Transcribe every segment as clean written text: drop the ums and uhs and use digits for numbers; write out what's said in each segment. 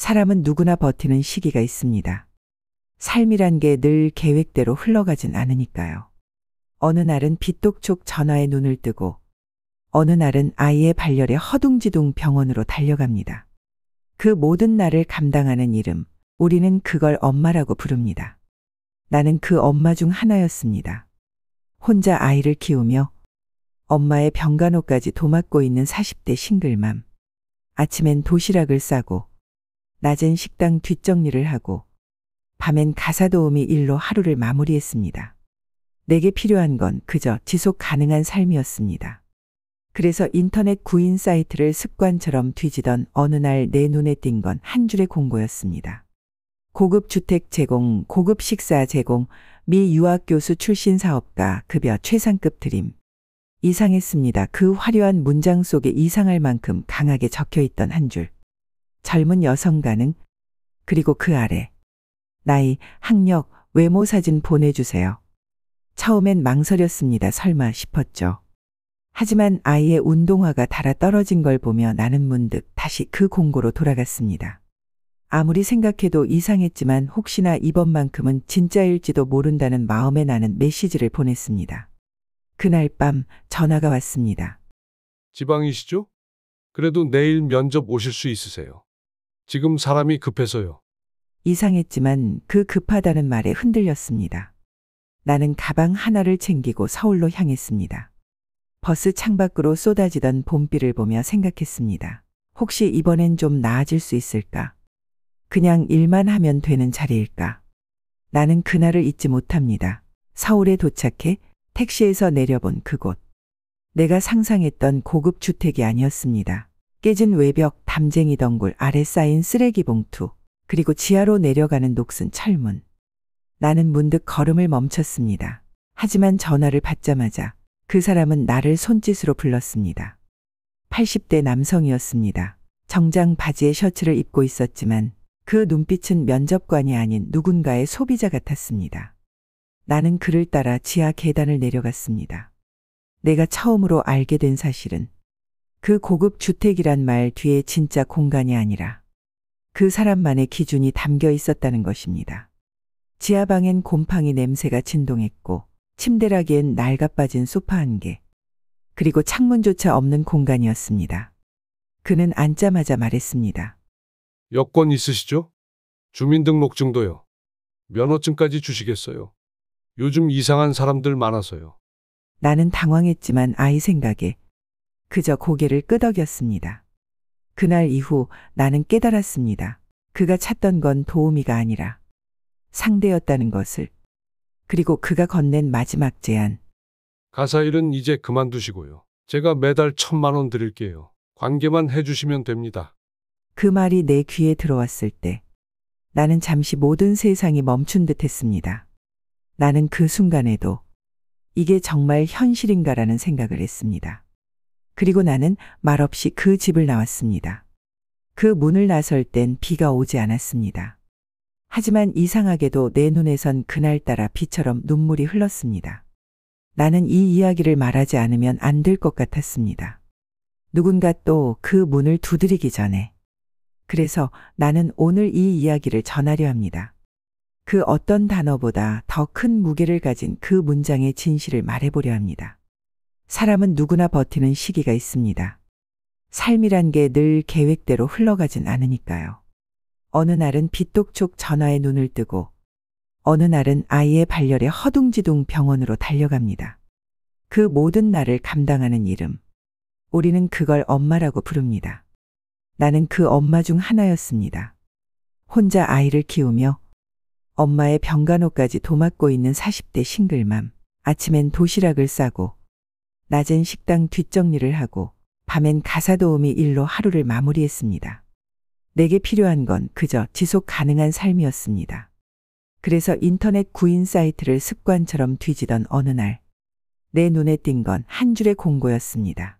사람은 누구나 버티는 시기가 있습니다. 삶이란 게 늘 계획대로 흘러가진 않으니까요. 어느 날은 빚독촉 전화에 눈을 뜨고 어느 날은 아이의 발열에 허둥지둥 병원으로 달려갑니다. 그 모든 날을 감당하는 이름, 우리는 그걸 엄마라고 부릅니다. 나는 그 엄마 중 하나였습니다. 혼자 아이를 키우며 엄마의 병간호까지 도맡고 있는 40대 싱글맘. 아침엔 도시락을 싸고 낮엔 식당 뒷정리를 하고 밤엔 가사 도우미 일로 하루를 마무리했습니다. 내게 필요한 건 그저 지속 가능한 삶이었습니다. 그래서 인터넷 구인 사이트를 습관처럼 뒤지던 어느 날 내 눈에 띈 건 한 줄의 공고였습니다. 고급 주택 제공, 고급 식사 제공, 미 유학 교수 출신 사업가 급여 최상급 드림. 이상했습니다. 그 화려한 문장 속에 이상할 만큼 강하게 적혀있던 한 줄. 젊은 여성 가능, 그리고 그 아래. 나이, 학력, 외모 사진 보내주세요. 처음엔 망설였습니다. 설마 싶었죠. 하지만 아이의 운동화가 닳아 떨어진 걸 보며 나는 문득 다시 그 공고로 돌아갔습니다. 아무리 생각해도 이상했지만 혹시나 이번만큼은 진짜일지도 모른다는 마음에 나는 메시지를 보냈습니다. 그날 밤 전화가 왔습니다. 지방이시죠? 그래도 내일 면접 오실 수 있으세요? 지금 사람이 급해서요. 이상했지만 그 급하다는 말에 흔들렸습니다. 나는 가방 하나를 챙기고 서울로 향했습니다. 버스 창밖으로 쏟아지던 봄비를 보며 생각했습니다. 혹시 이번엔 좀 나아질 수 있을까? 그냥 일만 하면 되는 자리일까? 나는 그날을 잊지 못합니다. 서울에 도착해 택시에서 내려본 그곳. 내가 상상했던 고급 주택이 아니었습니다. 깨진 외벽, 담쟁이 덩굴 아래 쌓인 쓰레기 봉투, 그리고 지하로 내려가는 녹슨 철문. 나는 문득 걸음을 멈췄습니다. 하지만 전화를 받자마자 그 사람은 나를 손짓으로 불렀습니다. 80대 남성이었습니다. 정장 바지에 셔츠를 입고 있었지만 그 눈빛은 면접관이 아닌 누군가의 소비자 같았습니다. 나는 그를 따라 지하 계단을 내려갔습니다. 내가 처음으로 알게 된 사실은 그 고급 주택이란 말 뒤에 진짜 공간이 아니라 그 사람만의 기준이 담겨 있었다는 것입니다. 지하방엔 곰팡이 냄새가 진동했고 침대라기엔 낡아빠진 소파 한 개, 그리고 창문조차 없는 공간이었습니다. 그는 앉자마자 말했습니다. 여권 있으시죠? 주민등록증도요. 면허증까지 주시겠어요? 요즘 이상한 사람들 많아서요. 나는 당황했지만 아이 생각에 그저 고개를 끄덕였습니다. 그날 이후 나는 깨달았습니다. 그가 찾던 건 도우미가 아니라 상대였다는 것을. 그리고 그가 건넨 마지막 제안. 가사 일은 이제 그만두시고요. 제가 매달 1,000만 원 드릴게요. 관계만 해주시면 됩니다. 그 말이 내 귀에 들어왔을 때 나는 잠시 모든 세상이 멈춘 듯 했습니다. 나는 그 순간에도 이게 정말 현실인가라는 생각을 했습니다. 그리고 나는 말없이 그 집을 나왔습니다. 그 문을 나설 땐 비가 오지 않았습니다. 하지만 이상하게도 내 눈에선 그날따라 비처럼 눈물이 흘렀습니다. 나는 이 이야기를 말하지 않으면 안 될 것 같았습니다. 누군가 또 그 문을 두드리기 전에. 그래서 나는 오늘 이 이야기를 전하려 합니다. 그 어떤 단어보다 더 큰 무게를 가진 그 문장의 진실을 말해보려 합니다. 사람은 누구나 버티는 시기가 있습니다. 삶이란 게 늘 계획대로 흘러가진 않으니까요. 어느 날은 빚독촉 전화에 눈을 뜨고 어느 날은 아이의 발열에 허둥지둥 병원으로 달려갑니다. 그 모든 날을 감당하는 이름. 우리는 그걸 엄마라고 부릅니다. 나는 그 엄마 중 하나였습니다. 혼자 아이를 키우며 엄마의 병간호까지 도맡고 있는 40대 싱글맘. 아침엔 도시락을 싸고 낮엔 식당 뒷정리를 하고 밤엔 가사 도우미 일로 하루를 마무리했습니다. 내게 필요한 건 그저 지속 가능한 삶이었습니다. 그래서 인터넷 구인 사이트를 습관처럼 뒤지던 어느 날 내 눈에 띈 건 한 줄의 공고였습니다.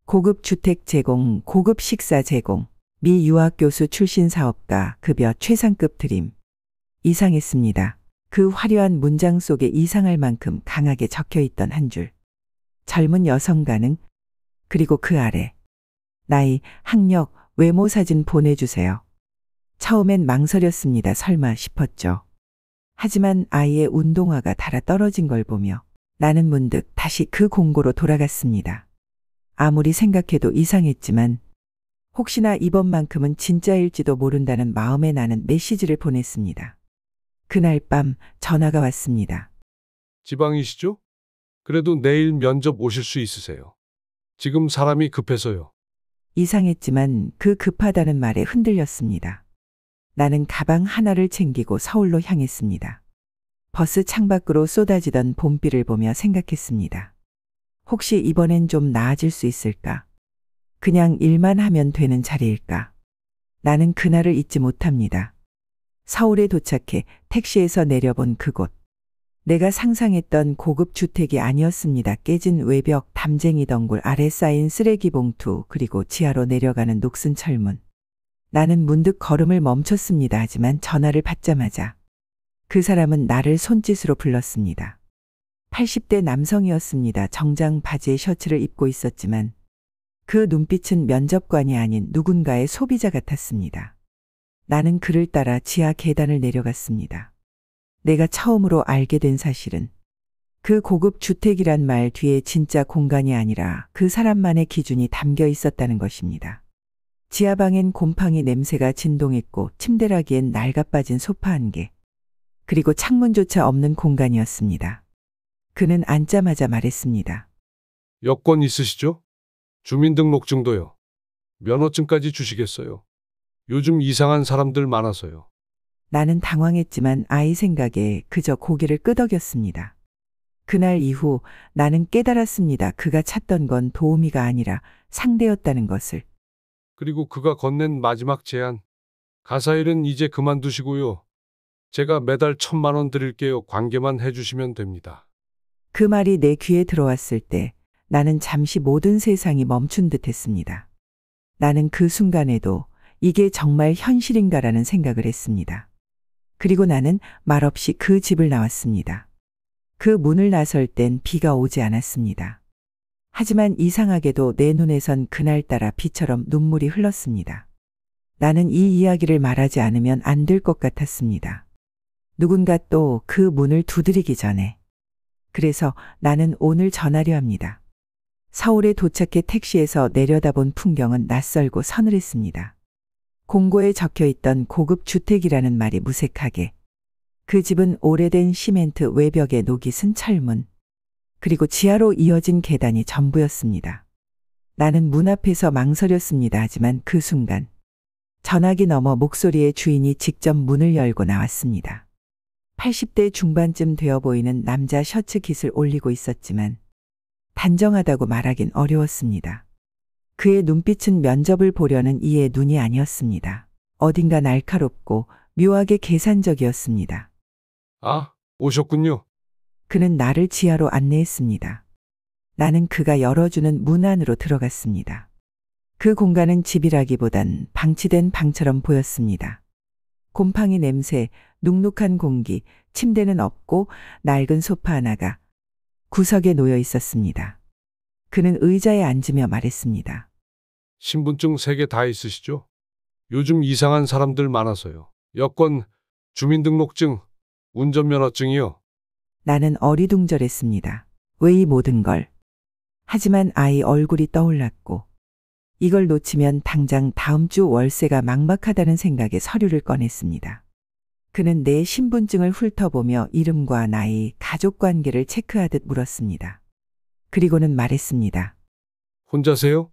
고급 주택 제공, 고급 식사 제공, 미 유학 교수 출신 사업가 급여 최상급 드림. 이상했습니다. 그 화려한 문장 속에 이상할 만큼 강하게 적혀있던 한 줄. 젊은 여성 가능, 그리고 그 아래. 나이, 학력, 외모 사진 보내주세요. 처음엔 망설였습니다. 설마 싶었죠. 하지만 아이의 운동화가 닳아 떨어진 걸 보며 나는 문득 다시 그 공고로 돌아갔습니다. 아무리 생각해도 이상했지만 혹시나 이번만큼은 진짜일지도 모른다는 마음에 나는 메시지를 보냈습니다. 그날 밤 전화가 왔습니다. 지방이시죠? 그래도 내일 면접 오실 수 있으세요. 지금 사람이 급해서요. 이상했지만 그 급하다는 말에 흔들렸습니다. 나는 가방 하나를 챙기고 서울로 향했습니다. 버스 창밖으로 쏟아지던 봄비를 보며 생각했습니다. 혹시 이번엔 좀 나아질 수 있을까? 그냥 일만 하면 되는 자리일까? 나는 그날을 잊지 못합니다. 서울에 도착해 택시에서 내려본 그곳. 내가 상상했던 고급 주택이 아니었습니다. 깨진 외벽, 담쟁이 덩굴 아래 쌓인 쓰레기 봉투, 그리고 지하로 내려가는 녹슨 철문. 나는 문득 걸음을 멈췄습니다. 하지만 전화를 받자마자 그 사람은 나를 손짓으로 불렀습니다. 80대 남성이었습니다. 정장 바지에 셔츠를 입고 있었지만 그 눈빛은 면접관이 아닌 누군가의 소비자 같았습니다. 나는 그를 따라 지하 계단을 내려갔습니다. 내가 처음으로 알게 된 사실은 그 고급 주택이란 말 뒤에 진짜 공간이 아니라 그 사람만의 기준이 담겨 있었다는 것입니다. 지하방엔 곰팡이 냄새가 진동했고 침대라기엔 낡아빠진 소파 한 개, 그리고 창문조차 없는 공간이었습니다. 그는 앉자마자 말했습니다. 여권 있으시죠? 주민등록증도요. 면허증까지 주시겠어요? 요즘 이상한 사람들 많아서요. 나는 당황했지만 아이 생각에 그저 고개를 끄덕였습니다. 그날 이후 나는 깨달았습니다. 그가 찾던 건 도우미가 아니라 상대였다는 것을. 그리고 그가 건넨 마지막 제안. 가사일은 이제 그만두시고요. 제가 매달 1,000만 원 드릴게요. 관계만 해주시면 됩니다. 그 말이 내 귀에 들어왔을 때 나는 잠시 모든 세상이 멈춘 듯 했습니다. 나는 그 순간에도 이게 정말 현실인가라는 생각을 했습니다. 그리고 나는 말없이 그 집을 나왔습니다. 그 문을 나설 땐 비가 오지 않았습니다. 하지만 이상하게도 내 눈에선 그날따라 비처럼 눈물이 흘렀습니다. 나는 이 이야기를 말하지 않으면 안 될 것 같았습니다. 누군가 또 그 문을 두드리기 전에. 그래서 나는 오늘 전하려 합니다. 서울에 도착해 택시에서 내려다본 풍경은 낯설고 서늘했습니다. 공고에 적혀있던 고급 주택이라는 말이 무색하게. 그 집은 오래된 시멘트 외벽에 녹이 쓴 철문, 그리고 지하로 이어진 계단이 전부였습니다. 나는 문 앞에서 망설였습니다. 하지만 그 순간 전화기 너머 목소리의 주인이 직접 문을 열고 나왔습니다. 80대 중반쯤 되어 보이는 남자 셔츠 깃을 올리고 있었지만 단정하다고 말하긴 어려웠습니다. 그의 눈빛은 면접을 보려는 이의 눈이 아니었습니다. 어딘가 날카롭고 묘하게 계산적이었습니다. 아, 오셨군요. 그는 나를 지하로 안내했습니다. 나는 그가 열어주는 문 안으로 들어갔습니다. 그 공간은 집이라기보단 방치된 방처럼 보였습니다. 곰팡이 냄새, 눅눅한 공기, 침대는 없고 낡은 소파 하나가 구석에 놓여 있었습니다. 그는 의자에 앉으며 말했습니다. 신분증 3개 다 있으시죠? 요즘 이상한 사람들 많아서요. 여권, 주민등록증, 운전면허증이요. 나는 어리둥절했습니다. 왜 이 모든 걸? 하지만 아이 얼굴이 떠올랐고 이걸 놓치면 당장 다음 주 월세가 막막하다는 생각에 서류를 꺼냈습니다. 그는 내 신분증을 훑어보며 이름과 나이, 가족관계를 체크하듯 물었습니다. 그리고는 말했습니다. 혼자세요?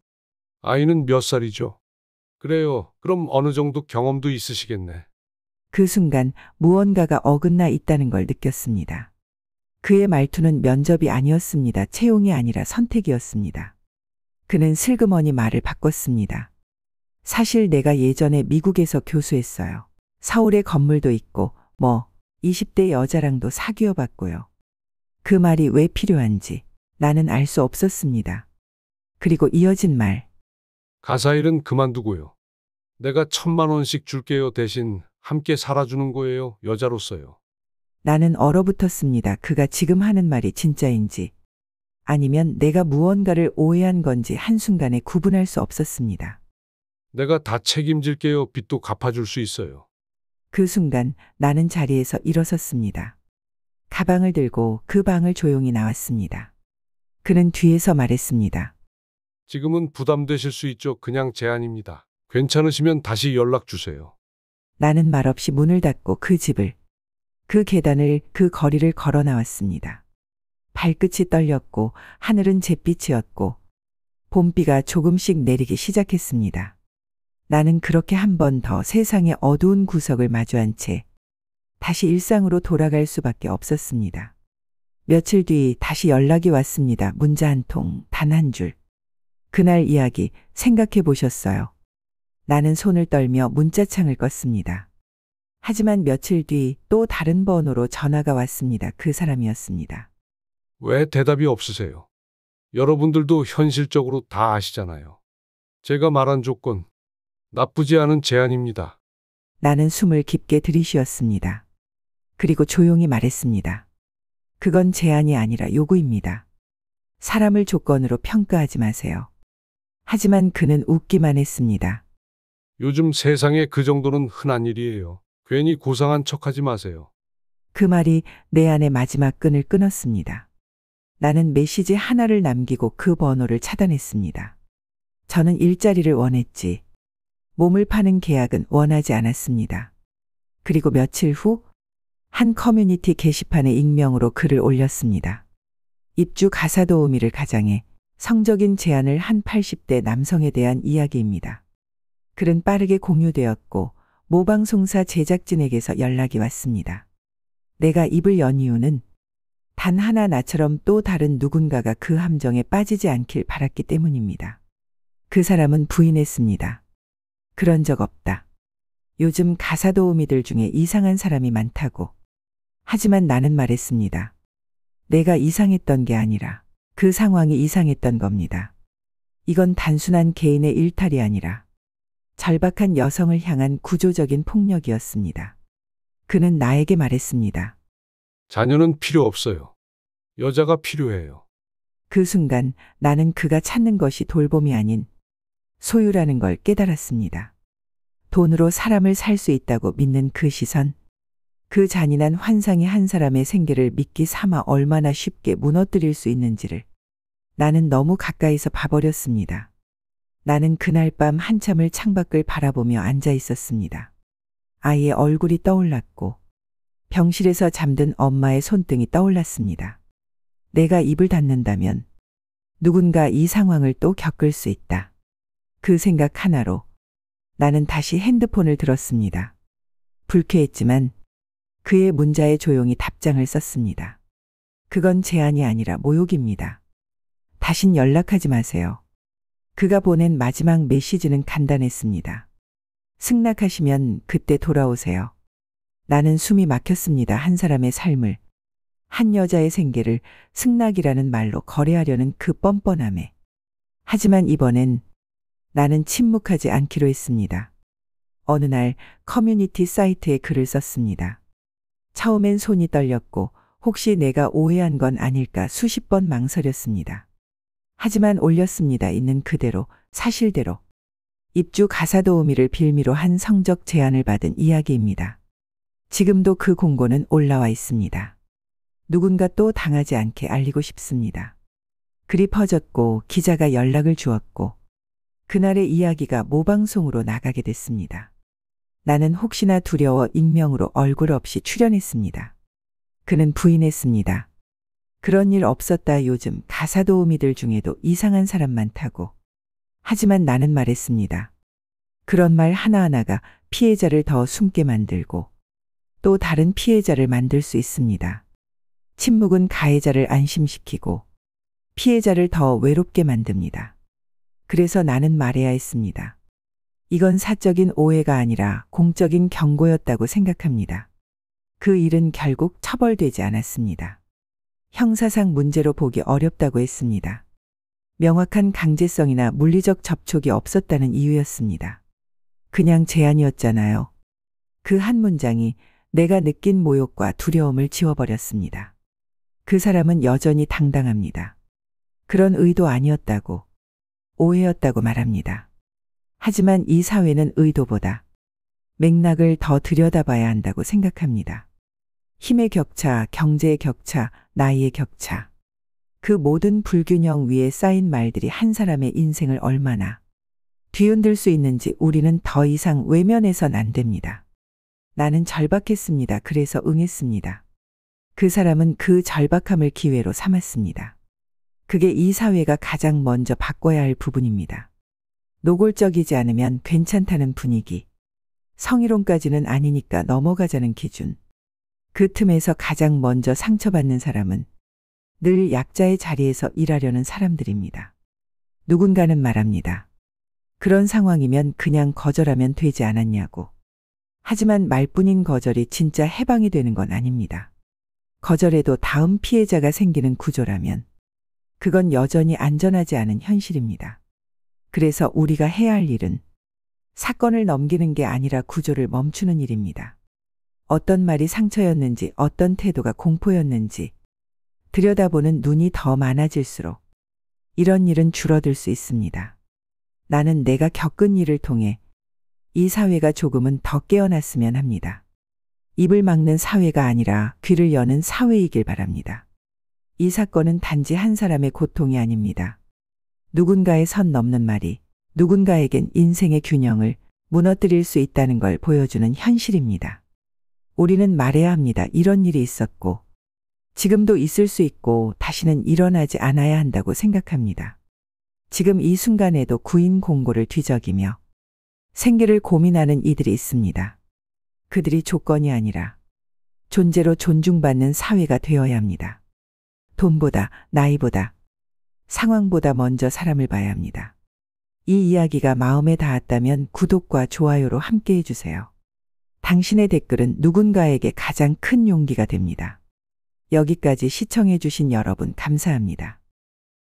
아이는 몇 살이죠? 그래요. 그럼 어느 정도 경험도 있으시겠네. 그 순간 무언가가 어긋나 있다는 걸 느꼈습니다. 그의 말투는 면접이 아니었습니다. 채용이 아니라 선택이었습니다. 그는 슬그머니 말을 바꿨습니다. 사실 내가 예전에 미국에서 교수했어요. 서울에 건물도 있고 20대 여자랑도 사귀어 봤고요. 그 말이 왜 필요한지 나는 알 수 없었습니다. 그리고 이어진 말. 가사일은 그만두고요. 내가 1,000만 원씩 줄게요. 대신 함께 살아주는 거예요. 여자로서요. 나는 얼어붙었습니다. 그가 지금 하는 말이 진짜인지 아니면 내가 무언가를 오해한 건지 한순간에 구분할 수 없었습니다. 내가 다 책임질게요. 빚도 갚아줄 수 있어요. 그 순간 나는 자리에서 일어섰습니다. 가방을 들고 그 방을 조용히 나왔습니다. 그는 뒤에서 말했습니다. 지금은 부담되실 수 있죠. 그냥 제안입니다. 괜찮으시면 다시 연락 주세요. 나는 말없이 문을 닫고 그 집을, 그 계단을, 그 거리를 걸어 나왔습니다. 발끝이 떨렸고 하늘은 잿빛이었고 봄비가 조금씩 내리기 시작했습니다. 나는 그렇게 한 번 더 세상의 어두운 구석을 마주한 채 다시 일상으로 돌아갈 수밖에 없었습니다. 며칠 뒤 다시 연락이 왔습니다. 문자 한 통, 단 한 줄. 그날 이야기 생각해 보셨어요? 나는 손을 떨며 문자창을 껐습니다. 하지만 며칠 뒤 또 다른 번호로 전화가 왔습니다. 그 사람이었습니다. 왜 대답이 없으세요? 여러분들도 현실적으로 다 아시잖아요. 제가 말한 조건, 나쁘지 않은 제안입니다. 나는 숨을 깊게 들이쉬었습니다. 그리고 조용히 말했습니다. 그건 제안이 아니라 요구입니다. 사람을 조건으로 평가하지 마세요. 하지만 그는 웃기만 했습니다. 요즘 세상에 그 정도는 흔한 일이에요. 괜히 고상한 척하지 마세요. 그 말이 내 안의 마지막 끈을 끊었습니다. 나는 메시지 하나를 남기고 그 번호를 차단했습니다. 저는 일자리를 원했지. 몸을 파는 계약은 원하지 않았습니다. 그리고 며칠 후 한 커뮤니티 게시판에 익명으로 글을 올렸습니다. 입주 가사 도우미를 가장해 성적인 제안을 한 80대 남성에 대한 이야기입니다. 글은 빠르게 공유되었고 모방송사 제작진에게서 연락이 왔습니다. 내가 입을 연 이유는 단 하나 나처럼 또 다른 누군가가 그 함정에 빠지지 않길 바랐기 때문입니다. 그 사람은 부인했습니다. 그런 적 없다. 요즘 가사 도우미들 중에 이상한 사람이 많다고. 하지만 나는 말했습니다. 내가 이상했던 게 아니라 그 상황이 이상했던 겁니다. 이건 단순한 개인의 일탈이 아니라 절박한 여성을 향한 구조적인 폭력이었습니다. 그는 나에게 말했습니다. 자녀는 필요 없어요. 여자가 필요해요. 그 순간 나는 그가 찾는 것이 돌봄이 아닌 소유라는 걸 깨달았습니다. 돈으로 사람을 살 수 있다고 믿는 그 시선, 그 잔인한 환상이 한 사람의 생계를 미끼 삼아 얼마나 쉽게 무너뜨릴 수 있는지를 나는 너무 가까이서 봐버렸습니다. 나는 그날 밤 한참을 창밖을 바라보며 앉아 있었습니다. 아이의 얼굴이 떠올랐고 병실에서 잠든 엄마의 손등이 떠올랐습니다. 내가 입을 닫는다면 누군가 이 상황을 또 겪을 수 있다. 그 생각 하나로 나는 다시 핸드폰을 들었습니다. 불쾌했지만 그의 문자에 조용히 답장을 썼습니다. 그건 제안이 아니라 모욕입니다. 다신 연락하지 마세요. 그가 보낸 마지막 메시지는 간단했습니다. 승낙하시면 그때 돌아오세요. 나는 숨이 막혔습니다. 한 사람의 삶을, 한 여자의 생계를 승낙이라는 말로 거래하려는 그 뻔뻔함에. 하지만 이번엔 나는 침묵하지 않기로 했습니다. 어느 날 커뮤니티 사이트에 글을 썼습니다. 처음엔 손이 떨렸고 혹시 내가 오해한 건 아닐까 수십 번 망설였습니다. 하지만 올렸습니다. 있는 그대로, 사실대로. 입주 가사 도우미를 빌미로 한 성적 제안을 받은 이야기입니다. 지금도 그 공고는 올라와 있습니다. 누군가 또 당하지 않게 알리고 싶습니다. 글이 퍼졌고 기자가 연락을 주었고 그날의 이야기가 모방송으로 나가게 됐습니다. 나는 혹시나 두려워 익명으로 얼굴 없이 출연했습니다. 그는 부인했습니다. 그런 일 없었다. 요즘 가사 도우미들 중에도 이상한 사람 많다고. 하지만 나는 말했습니다. 그런 말 하나하나가 피해자를 더 숨게 만들고 또 다른 피해자를 만들 수 있습니다. 침묵은 가해자를 안심시키고 피해자를 더 외롭게 만듭니다. 그래서 나는 말해야 했습니다. 이건 사적인 오해가 아니라 공적인 경고였다고 생각합니다. 그 일은 결국 처벌되지 않았습니다. 형사상 문제로 보기 어렵다고 했습니다. 명확한 강제성이나 물리적 접촉이 없었다는 이유였습니다. 그냥 제안이었잖아요. 그 한 문장이 내가 느낀 모욕과 두려움을 지워버렸습니다. 그 사람은 여전히 당당합니다. 그런 의도 아니었다고, 오해였다고 말합니다. 하지만 이 사회는 의도보다 맥락을 더 들여다봐야 한다고 생각합니다. 힘의 격차, 경제의 격차, 나이의 격차. 그 모든 불균형 위에 쌓인 말들이 한 사람의 인생을 얼마나 뒤흔들 수 있는지 우리는 더 이상 외면해선 안 됩니다. 나는 절박했습니다. 그래서 응했습니다. 그 사람은 그 절박함을 기회로 삼았습니다. 그게 이 사회가 가장 먼저 바꿔야 할 부분입니다. 노골적이지 않으면 괜찮다는 분위기. 성희롱까지는 아니니까 넘어가자는 기준. 그 틈에서 가장 먼저 상처받는 사람은 늘 약자의 자리에서 일하려는 사람들입니다. 누군가는 말합니다. 그런 상황이면 그냥 거절하면 되지 않았냐고. 하지만 말뿐인 거절이 진짜 해방이 되는 건 아닙니다. 거절해도 다음 피해자가 생기는 구조라면 그건 여전히 안전하지 않은 현실입니다. 그래서 우리가 해야 할 일은 사건을 넘기는 게 아니라 구조를 멈추는 일입니다. 어떤 말이 상처였는지, 어떤 태도가 공포였는지 들여다보는 눈이 더 많아질수록 이런 일은 줄어들 수 있습니다. 나는 내가 겪은 일을 통해 이 사회가 조금은 더 깨어났으면 합니다. 입을 막는 사회가 아니라 귀를 여는 사회이길 바랍니다. 이 사건은 단지 한 사람의 고통이 아닙니다. 누군가의 선 넘는 말이 누군가에겐 인생의 균형을 무너뜨릴 수 있다는 걸 보여주는 현실입니다. 우리는 말해야 합니다. 이런 일이 있었고 지금도 있을 수 있고 다시는 일어나지 않아야 한다고 생각합니다. 지금 이 순간에도 구인 공고를 뒤적이며 생계를 고민하는 이들이 있습니다. 그들이 조건이 아니라 존재로 존중받는 사회가 되어야 합니다. 돈보다, 나이보다, 상황보다 먼저 사람을 봐야 합니다. 이 이야기가 마음에 닿았다면 구독과 좋아요로 함께 해주세요. 당신의 댓글은 누군가에게 가장 큰 용기가 됩니다. 여기까지 시청해주신 여러분 감사합니다.